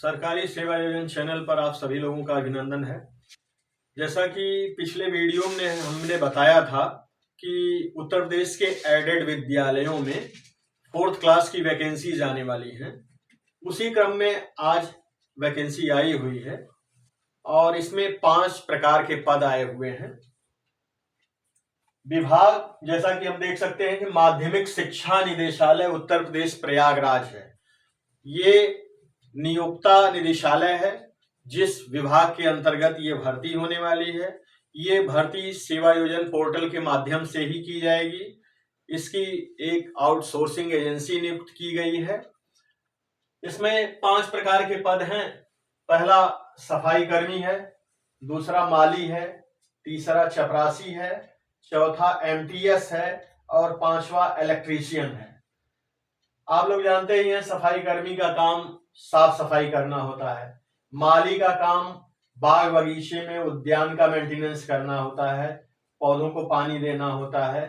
सरकारी सेवा योजना चैनल पर आप सभी लोगों का अभिनंदन है। जैसा कि पिछले वीडियो में हमने बताया था कि उत्तर प्रदेश के एडेड विद्यालयों में 4th क्लास की वैकेंसीज आने वाली हैं। उसी क्रम में आज वैकेंसी आई हुई है और इसमें 5 प्रकार के पद आए हुए हैं। विभाग जैसा कि हम देख सकते हैं कि माध्यमिक शिक्षा निदेशालय उत्तर प्रदेश प्रयागराज है। ये नियोक्ता निदेशालय है जिस विभाग के अंतर्गत ये भर्ती होने वाली है। ये भर्ती सेवा योजना पोर्टल के माध्यम से ही की जाएगी। इसकी एक आउटसोर्सिंग एजेंसी नियुक्त की गई है। इसमें 5 प्रकार के पद हैं। पहला सफाई कर्मी है, दूसरा माली है, तीसरा चपरासी है, चौथा एमटीएस है और 5वां इलेक्ट्रीशियन है। आप लोग जानते ही हैं सफाई कर्मी का काम साफ सफाई करना होता है। माली का काम बाग बगीचे में उद्यान का मेंटेनेंस करना होता है, पौधों को पानी देना होता है,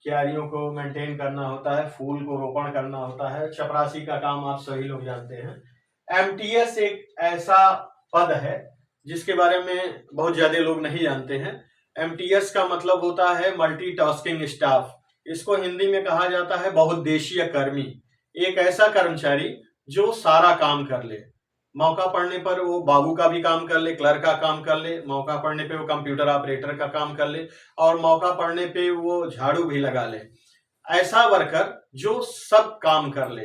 क्यारियों को मेंटेन करना होता है, फूल को रोपण करना होता है। चपरासी का काम आप सभी लोग जानते हैं। एमटीएस एक ऐसा पद है जिसके बारे में बहुत ज्यादा लोग नहीं जानते हैं। एमटीएस का मतलब होता है मल्टीटास्किंग स्टाफ। इसको हिंदी में कहा जाता है बहुउद्देशीय कर्मी। एक ऐसा कर्मचारी जो सारा काम कर ले। मौका पड़ने पर वो बाबू का भी काम कर ले, क्लर्क का काम कर ले, मौका पड़ने पे वो कंप्यूटर ऑपरेटर का काम कर ले और मौका पड़ने पे वो झाड़ू भी लगा ले। ऐसा वर्कर जो सब काम कर ले,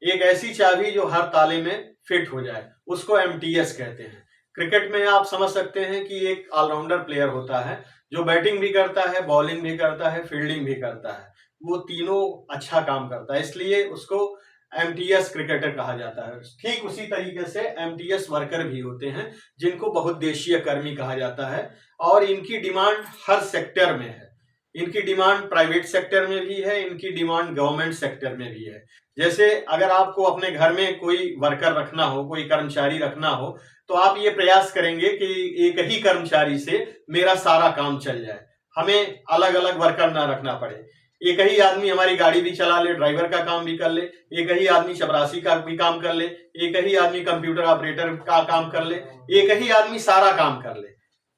एक ऐसी चाबी जो हर ताले में फिट हो जाए, उसको एमटीएस कहते हैं। क्रिकेट में आप समझ सकते हैं कि एक ऑलराउंडर प्लेयर होता है जो बैटिंग भी करता है, बॉलिंग भी करता है, फील्डिंग भी करता है। वो तीनों अच्छा काम करता है, इसलिए उसको एमटीएस क्रिकेटर कहा जाता है। ठीक उसी तरीके से एमटीएस वर्कर भी होते हैं जिनको बहुउद्देशीय कर्मी कहा जाता है और इनकी डिमांड हर सेक्टर में है। इनकी डिमांड प्राइवेट सेक्टर में भी है, इनकी डिमांड गवर्नमेंट सेक्टर में भी है। जैसे अगर आपको अपने घर में कोई वर्कर रखना हो, कोई कर्मचारी रखना हो, तो आप ये प्रयास करेंगे कि एक ही कर्मचारी से मेरा सारा काम चल जाए, हमें अलग अलग वर्कर ना रखना पड़े। एक ही आदमी हमारी गाड़ी भी चला ले, ड्राइवर का काम भी कर ले, एक ही आदमी चपरासी का भी काम कर ले, एक ही आदमी कंप्यूटर ऑपरेटर का काम कर ले, एक ही आदमी सारा काम कर ले।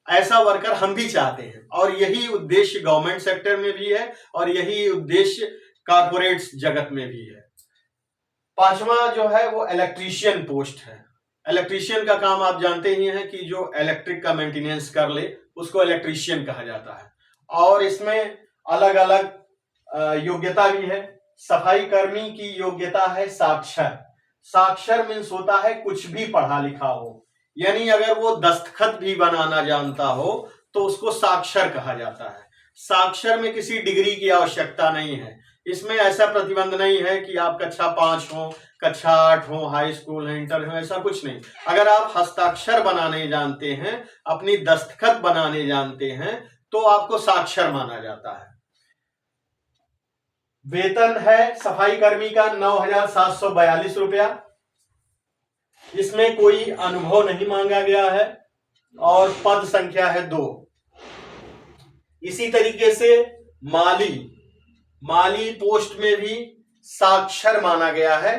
ऐसा वर्कर हम भी चाहते हैं और यही उद्देश्य गवर्नमेंट सेक्टर में भी है और यही उद्देश्य कॉर्पोरेट जगत में भी है। 5वां जो है वो इलेक्ट्रीशियन पोस्ट है। इलेक्ट्रीशियन का काम आप जानते ही हैं कि जो इलेक्ट्रिक का मेंटेनेंस कर ले उसको इलेक्ट्रीशियन कहा जाता है और इसमें अलग अलग योग्यता भी है। सफाई कर्मी की योग्यता है साक्षर। साक्षर मीन्स होता है कुछ भी पढ़ा लिखा हो, यानी अगर वो दस्तखत भी बनाना जानता हो तो उसको साक्षर कहा जाता है। साक्षर में किसी डिग्री की आवश्यकता नहीं है। इसमें ऐसा प्रतिबंध नहीं है कि आप कक्षा 5 हो, कक्षा 8 हो, हाई स्कूल है, इंटर हो, ऐसा कुछ नहीं। अगर आप हस्ताक्षर बनाने जानते हैं, अपनी दस्तखत बनाने जानते हैं, तो आपको साक्षर माना जाता है। वेतन है सफाई कर्मी का 9,742 रुपया। इसमें कोई अनुभव नहीं मांगा गया है और पद संख्या है 2। इसी तरीके से माली पोस्ट में भी साक्षर माना गया है।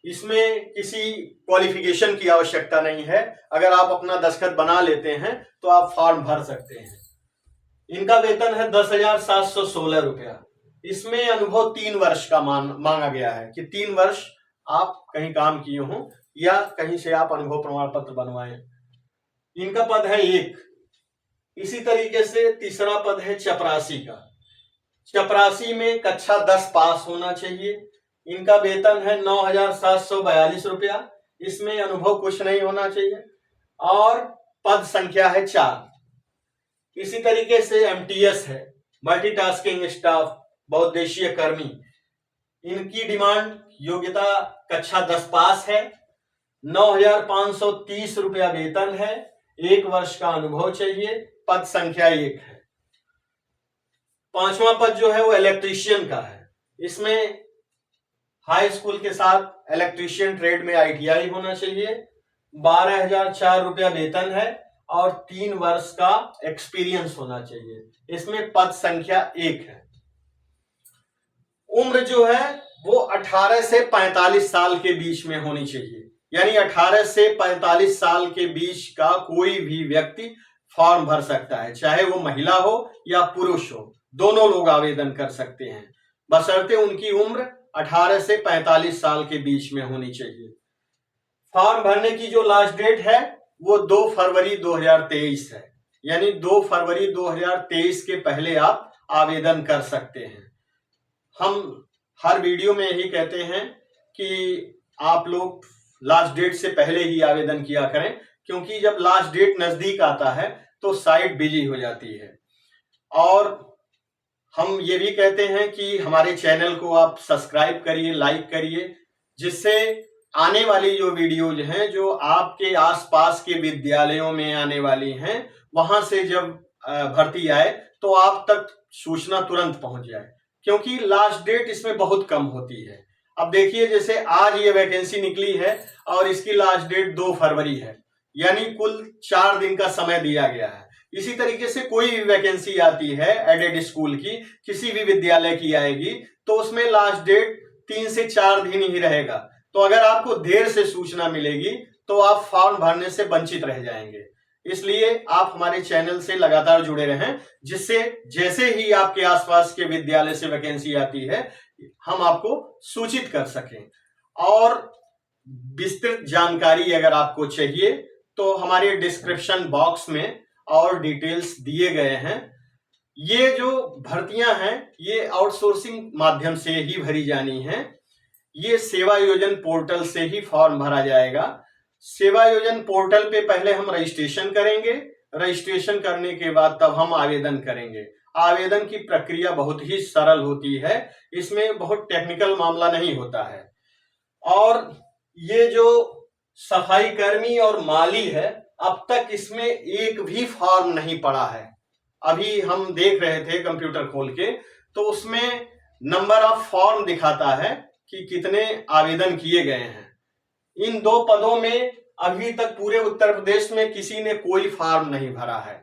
इसमें किसी क्वालिफिकेशन की आवश्यकता नहीं है। अगर आप अपना दस्तखत बना लेते हैं तो आप फॉर्म भर सकते हैं। इनका वेतन है 10,716 रुपया। इसमें अनुभव 3 वर्ष का मांगा गया है कि 3 वर्ष आप कहीं काम किए हो या कहीं से आप अनुभव प्रमाण पत्र बनवाएं। इनका पद है 1। इसी तरीके से तीसरा पद है चपरासी का। चपरासी में कक्षा 10 पास होना चाहिए। इनका वेतन है 9,742 रुपया। इसमें अनुभव कुछ नहीं होना चाहिए और पद संख्या है 4। इसी तरीके से एमटीएस है, मल्टीटास्किंग स्टाफ, बहुउद्देशीय कर्मी। इनकी डिमांड योग्यता कक्षा 10 पास है, 9,530 रुपया वेतन है, 1 वर्ष का अनुभव चाहिए, पद संख्या 1 है। 5वां पद जो है वो इलेक्ट्रीशियन का है। इसमें हाई स्कूल के साथ इलेक्ट्रीशियन ट्रेड में आईटीआई होना चाहिए, 12,004 रुपया वेतन है और 3 वर्ष का एक्सपीरियंस होना चाहिए। इसमें पद संख्या 1 है। उम्र जो है वो 18 से 45 साल के बीच में होनी चाहिए। यानी 18 से 45 साल के बीच का कोई भी व्यक्ति फॉर्म भर सकता है, चाहे वो महिला हो या पुरुष हो, दोनों लोग आवेदन कर सकते हैं, बशर्ते उनकी उम्र 18 से 45 साल के बीच में होनी चाहिए। फॉर्म भरने की जो लास्ट डेट है वो 2 फरवरी 2023 है, यानी 2 फरवरी 2023 के पहले आप आवेदन कर सकते हैं। हम हर वीडियो में यही कहते हैं कि आप लोग लास्ट डेट से पहले ही आवेदन किया करें, क्योंकि जब लास्ट डेट नजदीक आता है तो साइट बिजी हो जाती है। और हम ये भी कहते हैं कि हमारे चैनल को आप सब्सक्राइब करिए, लाइक करिए, जिससे आने वाली जो वीडियोज हैं जो आपके आसपास के विद्यालयों में आने वाली हैं, वहां से जब भर्ती आए तो आप तक सूचना तुरंत पहुंच जाए, क्योंकि लास्ट डेट इसमें बहुत कम होती है। अब देखिए, जैसे आज ये वैकेंसी निकली है और इसकी लास्ट डेट 2 फरवरी है, यानी कुल 4 दिन का समय दिया गया है। इसी तरीके से कोई भी वैकेंसी आती है एडेड स्कूल की, किसी भी विद्यालय की आएगी, तो उसमें लास्ट डेट 3 से 4 दिन ही रहेगा। तो अगर आपको देर से सूचना मिलेगी तो आप फॉर्म भरने से वंचित रह जाएंगे। इसलिए आप हमारे चैनल से लगातार जुड़े रहें, जिससे जैसे ही आपके आसपास के विद्यालय से वैकेंसी आती है हम आपको सूचित कर सकें। और विस्तृत जानकारी अगर आपको चाहिए तो हमारे डिस्क्रिप्शन बॉक्स में और डिटेल्स दिए गए हैं। ये जो भर्तियां हैं ये आउटसोर्सिंग माध्यम से ही भरी जानी हैं। ये सेवा योजन पोर्टल से ही फॉर्म भरा जाएगा। सेवा योजन पोर्टल पे पहले हम रजिस्ट्रेशन करेंगे, रजिस्ट्रेशन करने के बाद तब हम आवेदन करेंगे। आवेदन की प्रक्रिया बहुत ही सरल होती है, इसमें बहुत टेक्निकल मामला नहीं होता है। और ये जो सफाई कर्मी और माली है, अब तक इसमें एक भी फॉर्म नहीं पड़ा है। अभी हम देख रहे थे कंप्यूटर खोल के, तो उसमें नंबर ऑफ फॉर्म दिखाता है कि कितने आवेदन किए गए हैं। इन 2 पदों में अभी तक पूरे उत्तर प्रदेश में किसी ने कोई फॉर्म नहीं भरा है।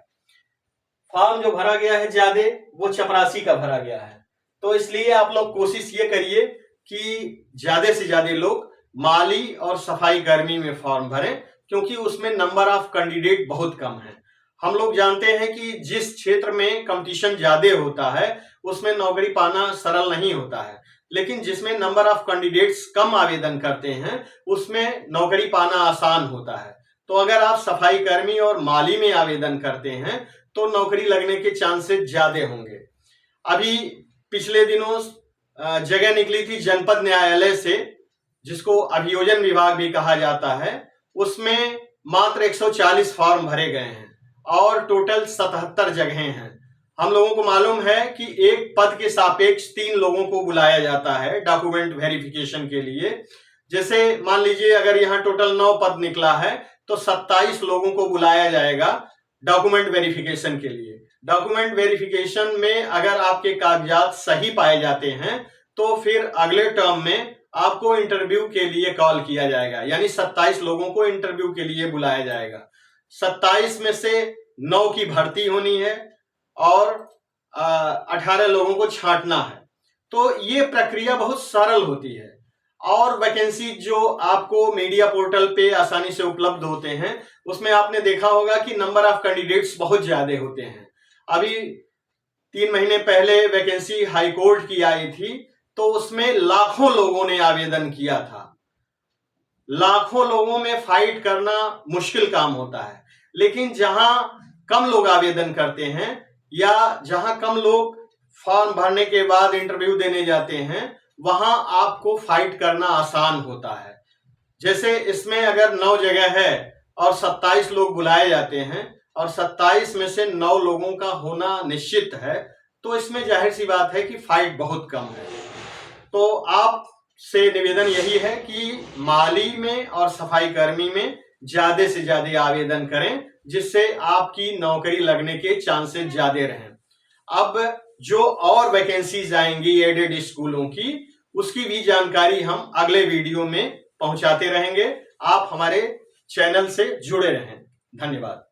फॉर्म जो भरा गया है ज्यादा, वो चपरासी का भरा गया है। तो इसलिए आप लोग कोशिश ये करिए कि ज्यादा से ज्यादा लोग माली और सफाई कर्मी में फॉर्म भरें, क्योंकि उसमें नंबर ऑफ कैंडिडेट बहुत कम है। हम लोग जानते हैं कि जिस क्षेत्र में कंपटीशन ज्यादा होता है उसमें नौकरी पाना सरल नहीं होता है, लेकिन जिसमें नंबर ऑफ कैंडिडेट्स कम आवेदन करते हैं उसमें नौकरी पाना आसान होता है। तो अगर आप सफाई कर्मी और माली में आवेदन करते हैं तो नौकरी लगने के चांसेस ज्यादा होंगे। अभी पिछले दिनों जगह निकली थी जनपद न्यायालय से, जिसको अभियोजन विभाग भी कहा जाता है, उसमें मात्र 140 फॉर्म भरे गए हैं और टोटल 77 जगहें हैं। हम लोगों को मालूम है कि एक पद के सापेक्ष 3 लोगों को बुलाया जाता है डॉक्यूमेंट वेरिफिकेशन के लिए। जैसे मान लीजिए अगर यहाँ टोटल 9 पद निकला है तो 27 लोगों को बुलाया जाएगा डॉक्यूमेंट वेरिफिकेशन के लिए। डॉक्यूमेंट वेरिफिकेशन में अगर आपके कागजात सही पाए जाते हैं तो फिर अगले टर्म में आपको इंटरव्यू के लिए कॉल किया जाएगा, यानी 27 लोगों को इंटरव्यू के लिए बुलाया जाएगा। 27 में से 9 की भर्ती होनी है और 18 लोगों को छांटना है। तो ये प्रक्रिया बहुत सरल होती है। और वैकेंसी जो आपको मीडिया पोर्टल पे आसानी से उपलब्ध होते हैं उसमें आपने देखा होगा कि नंबर ऑफ कैंडिडेट्स बहुत ज्यादा होते हैं। अभी 3 महीने पहले वैकेंसी हाईकोर्ट की आई थी, तो उसमें लाखों लोगों ने आवेदन किया था। लाखों लोगों में फाइट करना मुश्किल काम होता है, लेकिन जहां कम लोग आवेदन करते हैं या जहां कम लोग फॉर्म भरने के बाद इंटरव्यू देने जाते हैं, वहां आपको फाइट करना आसान होता है। जैसे इसमें अगर 9 जगह है और 27 लोग बुलाए जाते हैं और 27 में से 9 लोगों का होना निश्चित है, तो इसमें जाहिर सी बात है कि फाइट बहुत कम है। तो आप से निवेदन यही है कि माली में और सफाई कर्मी में ज्यादा से ज्यादा आवेदन करें, जिससे आपकी नौकरी लगने के चांसेस ज्यादा रहें। अब जो और वैकेंसीज आएंगी एडेड स्कूलों की, उसकी भी जानकारी हम अगले वीडियो में पहुंचाते रहेंगे। आप हमारे चैनल से जुड़े रहें। धन्यवाद।